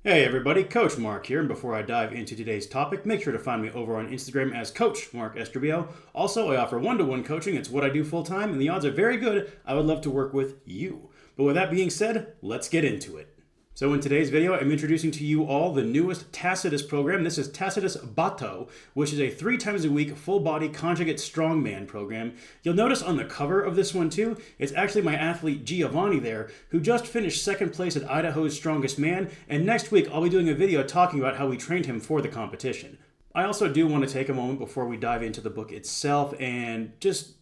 Hey everybody, Coach Mark here, and before I dive into today's topic, make sure to find me over on Instagram as Coach Mark Estrabio. Also, I offer one-to-one coaching. It's what I do full-time, and the odds are very good. I would love to work with you. But with that being said, let's get into it. So in today's video, I'm introducing to you all the newest Tacitus program. This is Tacitus BATO, which is a 3 times a week full-body conjugate strongman program. You'll notice on the cover of this one too, it's actually my athlete Giovanni there, who just finished second place at Idaho's Strongest Man, and next week I'll be doing a video talking about how we trained him for the competition. I also do want to take a moment before we dive into the book itself and just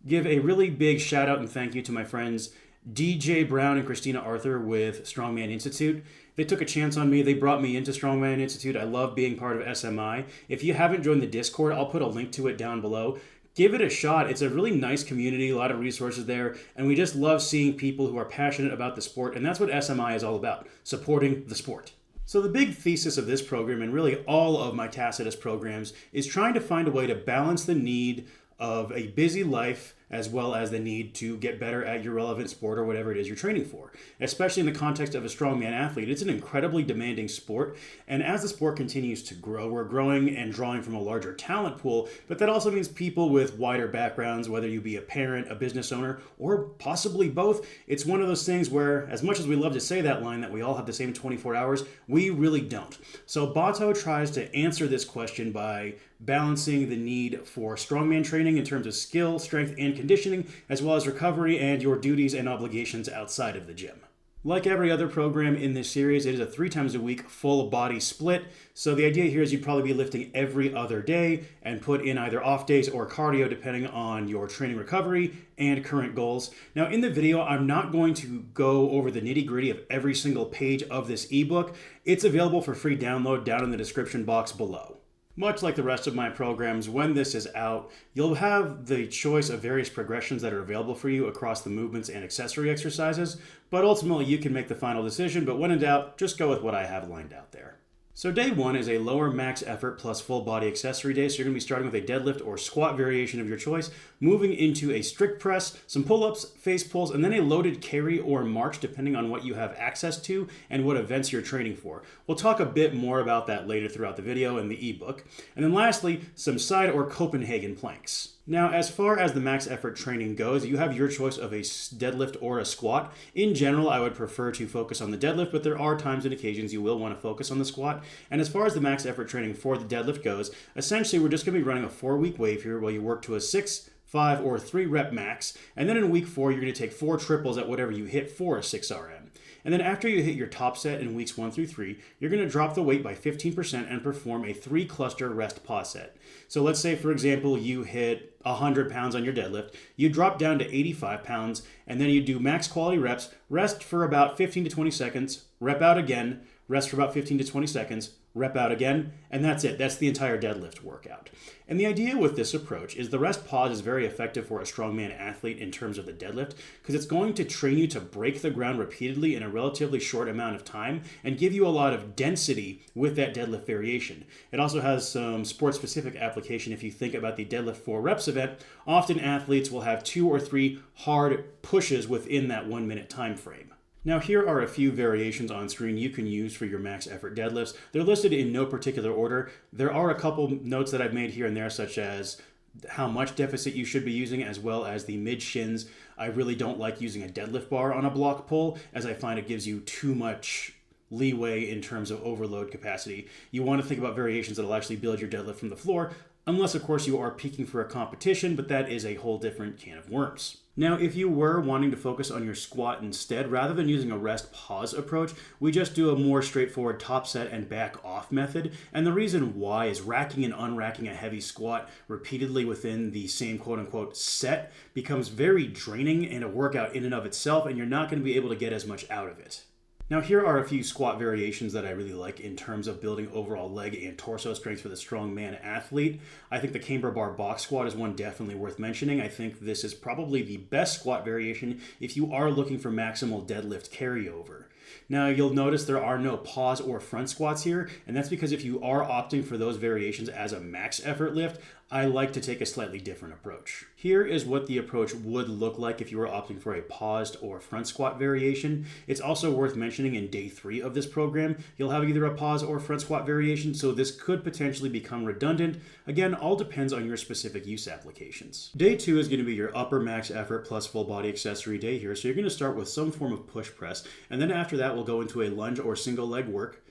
give a really big shout out and thank you to my friends DJ Brown and Christina Arthur with Strongman Institute. They took a chance on me. They brought me into Strongman Institute. I love being part of SMI. If you haven't joined the Discord, I'll put a link to it down below. Give it a shot. It's a really nice community, a lot of resources there, and we just love seeing people who are passionate about the sport, and that's what SMI is all about, supporting the sport. So the big thesis of this program, and really all of my Tacitus programs, is trying to find a way to balance the need of a busy life as well as the need to get better at your relevant sport or whatever it is you're training for. Especially in the context of a strongman athlete, it's an incredibly demanding sport, and as the sport continues to grow, we're growing and drawing from a larger talent pool, but that also means people with wider backgrounds, whether you be a parent, a business owner, or possibly both. It's one of those things where, as much as we love to say that line that we all have the same 24 hours, we really don't. So BATO tries to answer this question by balancing the need for strongman training in terms of skill, strength, and conditioning, as well as recovery and your duties and obligations outside of the gym. Like every other program in this series, it is a 3 times a week full body split. So the idea here is you'd probably be lifting every other day and put in either off days or cardio depending on your training recovery and current goals. Now in the video, I'm not going to go over the nitty gritty of every single page of this ebook. It's available for free download down in the description box below. Much like the rest of my programs, when this is out, you'll have the choice of various progressions that are available for you across the movements and accessory exercises, but ultimately you can make the final decision, but when in doubt, just go with what I have lined out there. So day 1 is a lower max effort plus full body accessory day. So you're going to be starting with a deadlift or squat variation of your choice, moving into a strict press, some pull-ups, face pulls, and then a loaded carry or march depending on what you have access to and what events you're training for. We'll talk a bit more about that later throughout the video and the ebook. And then lastly, some side or Copenhagen planks. Now, as far as the max effort training goes, you have your choice of a deadlift or a squat. In general, I would prefer to focus on the deadlift, but there are times and occasions you will want to focus on the squat. And as far as the max effort training for the deadlift goes, essentially we're just going to be running a 4-week wave here where you work to a 6, 5, or 3 rep max. And then in week 4, you're going to take 4 triples at whatever you hit for a 6 RM. And then after you hit your top set in weeks 1 through 3, you're going to drop the weight by 15% and perform a 3 cluster rest pause set. So let's say, for example, you hit 100 pounds on your deadlift, you drop down to 85 pounds, and then you do max quality reps, rest for about 15 to 20 seconds, rep out again, rest for about 15 to 20 seconds, rep out again, and that's it. That's the entire deadlift workout. And the idea with this approach is the rest pause is very effective for a strongman athlete in terms of the deadlift because it's going to train you to break the ground repeatedly in a relatively short amount of time and give you a lot of density with that deadlift variation. It also has some sport-specific application if you think about the deadlift 4 reps event. Often athletes will have 2 or 3 hard pushes within that 1-minute time frame. Now here are a few variations on screen you can use for your max effort deadlifts. They're listed in no particular order. There are a couple notes that I've made here and there, such as how much deficit you should be using, as well as the mid shins. I really don't like using a deadlift bar on a block pull, as I find it gives you too much leeway in terms of overload capacity. You want to think about variations that will actually build your deadlift from the floor, unless of course you are peaking for a competition, but that is a whole different can of worms. Now, if you were wanting to focus on your squat instead, rather than using a rest pause approach, we just do a more straightforward top set and back off method. And the reason why is racking and unracking a heavy squat repeatedly within the same quote unquote set becomes very draining and a workout in and of itself, and you're not going to be able to get as much out of it. Now here are a few squat variations that I really like in terms of building overall leg and torso strength for the strongman athlete. I think the camber bar box squat is one definitely worth mentioning. I think this is probably the best squat variation if you are looking for maximal deadlift carryover. Now you'll notice there are no pause or front squats here, and that's because if you are opting for those variations as a max effort lift, I like to take a slightly different approach. Here is what the approach would look like if you were opting for a paused or front squat variation. It's also worth mentioning in day 3 of this program, you'll have either a pause or front squat variation, so this could potentially become redundant. Again, all depends on your specific use applications. Day 2 is going to be your upper max effort plus full body accessory day here, so you're going to start with some form of push press, and then after that we'll go into a lunge or single leg work,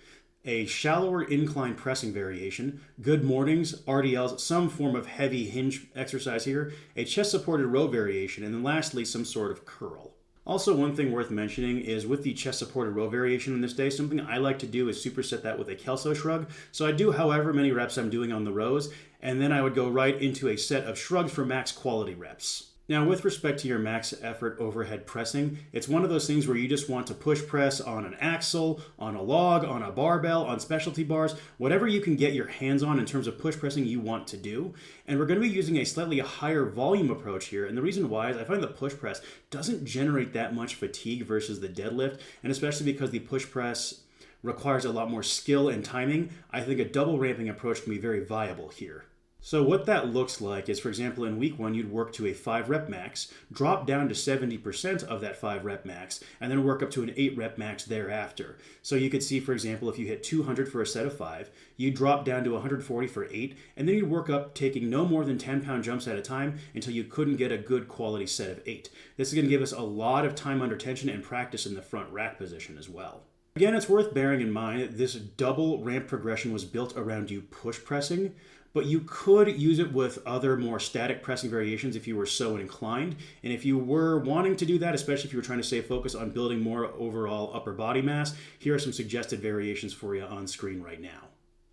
a shallower incline pressing variation, good mornings, RDLs, some form of heavy hinge exercise here, a chest supported row variation, and then lastly some sort of curl. Also, one thing worth mentioning is with the chest supported row variation on this day, something I like to do is superset that with a Kelso shrug. So I do however many reps I'm doing on the rows, and then I would go right into a set of shrugs for max quality reps. Now, with respect to your max effort overhead pressing, it's one of those things where you just want to push press on an axle, on a log, on a barbell, on specialty bars, whatever you can get your hands on in terms of push pressing you want to do. And we're going to be using a slightly higher volume approach here. And the reason why is I find the push press doesn't generate that much fatigue versus the deadlift, and especially because the push press requires a lot more skill and timing, I think a double ramping approach can be very viable here. So what that looks like is, for example, in week 1, you'd work to a 5 rep max, drop down to 70% of that 5 rep max, and then work up to an 8 rep max thereafter. So you could see, for example, if you hit 200 for a set of 5, you drop down to 140 for 8, and then you'd work up taking no more than 10-pound jumps at a time until you couldn't get a good quality set of 8. This is going to give us a lot of time under tension and practice in the front rack position as well. Again, it's worth bearing in mind that this double ramp progression was built around you push pressing, but you could use it with other more static pressing variations if you were so inclined. And if you were wanting to do that, especially if you were trying to stay focused on building more overall upper body mass, here are some suggested variations for you on screen right now.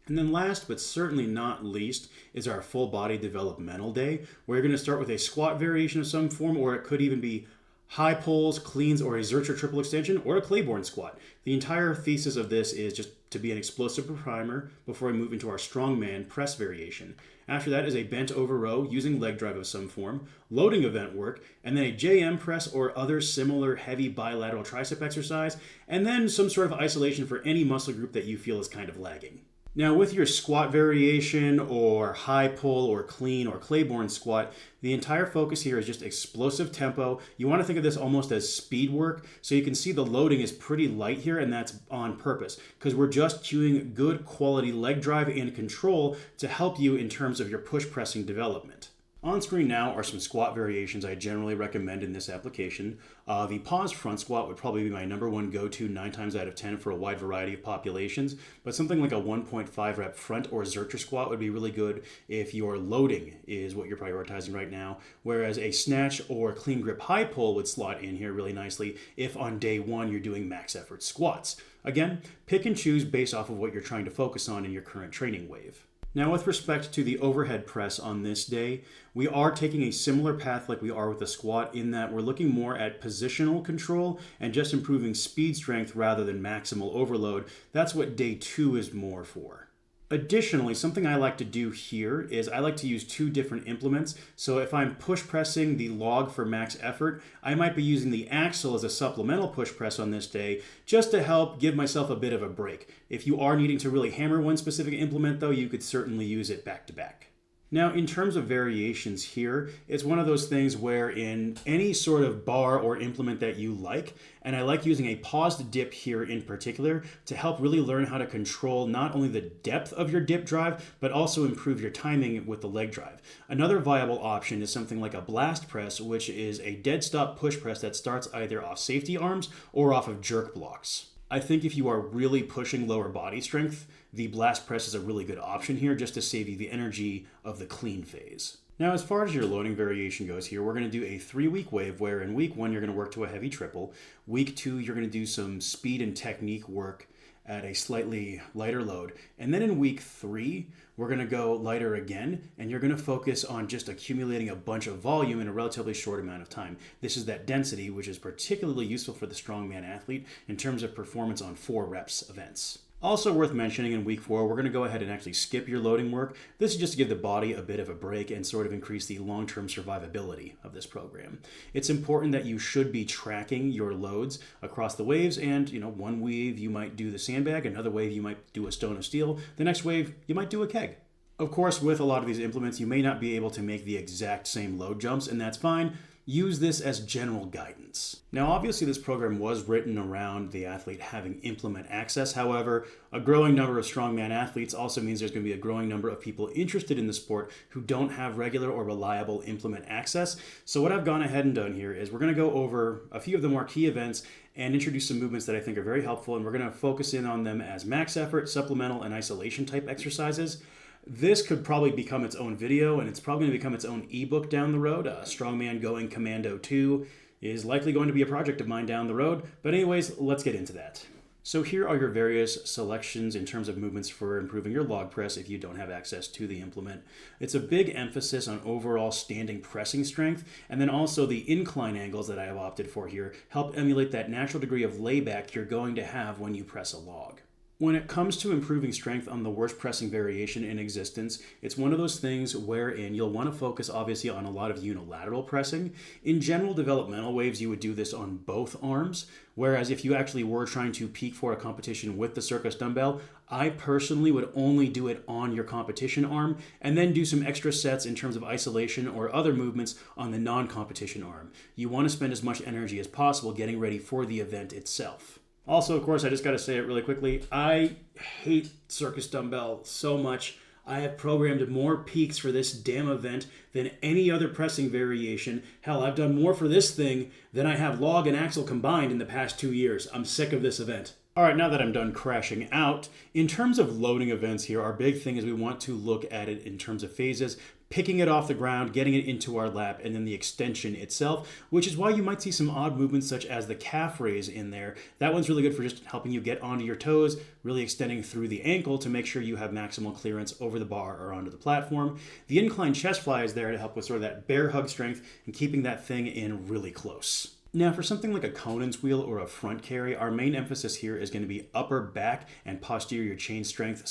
And then last, but certainly not least, is our full body developmental day, where you're going to start with a squat variation of some form, or it could even be high pulls, cleans, or a Zercher triple extension, or a Claiborne squat. The entire thesis of this is just to be an explosive primer before we move into our strongman press variation. After that is a bent over row using leg drive of some form, loading event work, and then a JM press or other similar heavy bilateral tricep exercise, and then some sort of isolation for any muscle group that you feel is kind of lagging. Now with your squat variation or high pull or clean or Claiborne squat, the entire focus here is just explosive tempo. You want to think of this almost as speed work, so you can see the loading is pretty light here, and that's on purpose because we're just cueing good quality leg drive and control to help you in terms of your push pressing development. On screen now are some squat variations I generally recommend in this application. The pause front squat would probably be my number one go-to 9 times out of 10 for a wide variety of populations, but something like a 1.5 rep front or Zercher squat would be really good if your loading is what you're prioritizing right now, whereas a snatch or clean grip high pull would slot in here really nicely if on day 1 you're doing max effort squats. Again, pick and choose based off of what you're trying to focus on in your current training wave. Now with respect to the overhead press on this day, we are taking a similar path like we are with the squat in that we're looking more at positional control and just improving speed strength rather than maximal overload. That's what day 2 is more for. Additionally, something I like to do here is I like to use 2 different implements. So if I'm push pressing the log for max effort, I might be using the axle as a supplemental push press on this day just to help give myself a bit of a break. If you are needing to really hammer one specific implement though, you could certainly use it back to back. Now, in terms of variations here, it's one of those things where in any sort of bar or implement that you like, and I like using a paused dip here in particular to help really learn how to control not only the depth of your dip drive, but also improve your timing with the leg drive. Another viable option is something like a blast press, which is a dead stop push press that starts either off safety arms or off of jerk blocks. I think if you are really pushing lower body strength, the blast press is a really good option here just to save you the energy of the clean phase. Now, as far as your loading variation goes here, we're going to do a 3-week wave where in week 1, you're going to work to a heavy triple. Week 2, you're going to do some speed and technique work at a slightly lighter load. And then in week 3, we're going to go lighter again, and you're going to focus on just accumulating a bunch of volume in a relatively short amount of time. This is that density, which is particularly useful for the strongman athlete in terms of performance on 4 reps events. Also worth mentioning, in week 4, we're going to go ahead and actually skip your loading work. This is just to give the body a bit of a break and sort of increase the long-term survivability of this program. It's important that you should be tracking your loads across the waves, and one wave you might do the sandbag, another wave you might do a stone of steel, the next wave you might do a keg. Of course, with a lot of these implements, you may not be able to make the exact same load jumps, and that's fine. Use this as general guidance. Now, obviously, this program was written around the athlete having implement access. However, a growing number of strongman athletes also means there's going to be a growing number of people interested in the sport who don't have regular or reliable implement access. So what I've gone ahead and done here is we're going to go over a few of the more key events and introduce some movements that I think are very helpful, and we're going to focus in on them as max effort, supplemental, and isolation type exercises. This could probably become its own video, and it's probably going to become its own ebook down the road. Strongman Going Commando 2 is likely going to be a project of mine down the road. But anyways, let's get into that. So here are your various selections in terms of movements for improving your log press if you don't have access to the implement. It's a big emphasis on overall standing pressing strength, and then also the incline angles that I have opted for here help emulate that natural degree of layback you're going to have when you press a log. When it comes to improving strength on the worst pressing variation in existence, it's one of those things wherein you'll want to focus obviously on a lot of unilateral pressing. In general developmental waves, you would do this on both arms, whereas if you actually were trying to peak for a competition with the circus dumbbell, I personally would only do it on your competition arm and then do some extra sets in terms of isolation or other movements on the non-competition arm. You want to spend as much energy as possible getting ready for the event itself. Also, of course, I just got to say it really quickly. I hate circus dumbbell so much. I have programmed more peaks for this damn event than any other pressing variation. Hell, I've done more for this thing than I have log and axle combined in the past 2 years. I'm sick of this event. All right, now that I'm done crashing out, in terms of loading events here, our big thing is we want to look at it in terms of phases, picking it off the ground, getting it into our lap, and then the extension itself, which is why you might see some odd movements such as the calf raise in there. That one's really good for just helping you get onto your toes, really extending through the ankle to make sure you have maximal clearance over the bar or onto the platform. The incline chest fly is there to help with sort of that bear hug strength and keeping that thing in really close. Now, for something like a Conan's wheel or a front carry, our main emphasis here is going to be upper back and posterior chain strength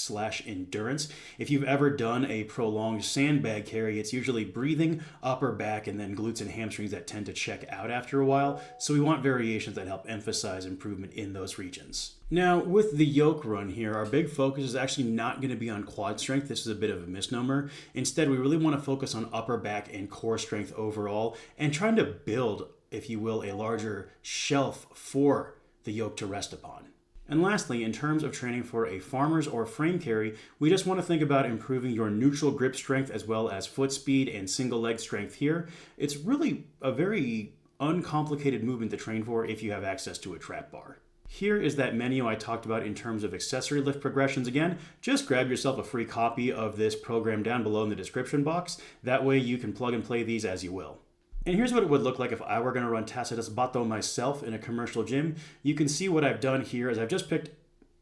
/ endurance. If you've ever done a prolonged sandbag carry, it's usually breathing, upper back, and then glutes and hamstrings that tend to check out after a while. So we want variations that help emphasize improvement in those regions. Now, with the yoke run here, our big focus is actually not going to be on quad strength. This is a bit of a misnomer. Instead, we really want to focus on upper back and core strength overall and trying to build, if you will, a larger shelf for the yoke to rest upon. And lastly, in terms of training for a farmer's or frame carry, we just want to think about improving your neutral grip strength as well as foot speed and single leg strength here. It's really a very uncomplicated movement to train for if you have access to a trap bar. Here is that menu I talked about in terms of accessory lift progressions. Again, just grab yourself a free copy of this program down below in the description box. That way you can plug and play these as you will. And here's what it would look like if I were going to run Tacitus BATO myself in a commercial gym. You can see what I've done here is I've just picked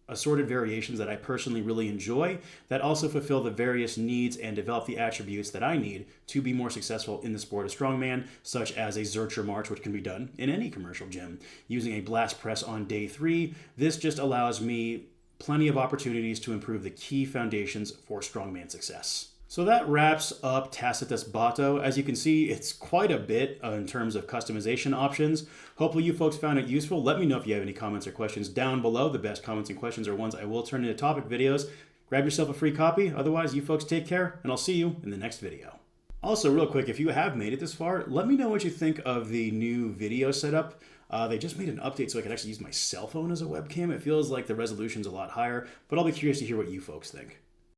assorted variations that I personally really enjoy that also fulfill the various needs and develop the attributes that I need to be more successful in the sport of strongman, such as a Zercher march, which can be done in any commercial gym. Using a blast press on day 3, this just allows me plenty of opportunities to improve the key foundations for strongman success. So that wraps up Tacitus BATO. As you can see, it's quite a bit in terms of customization options. Hopefully you folks found it useful. Let me know if you have any comments or questions down below. The best comments and questions are ones I will turn into topic videos. Grab yourself a free copy. Otherwise, you folks take care, and I'll see you in the next video. Also, real quick, if you have made it this far, let me know what you think of the new video setup. They just made an update so I can actually use my cell phone as a webcam. It feels like the resolution's a lot higher, but I'll be curious to hear what you folks think.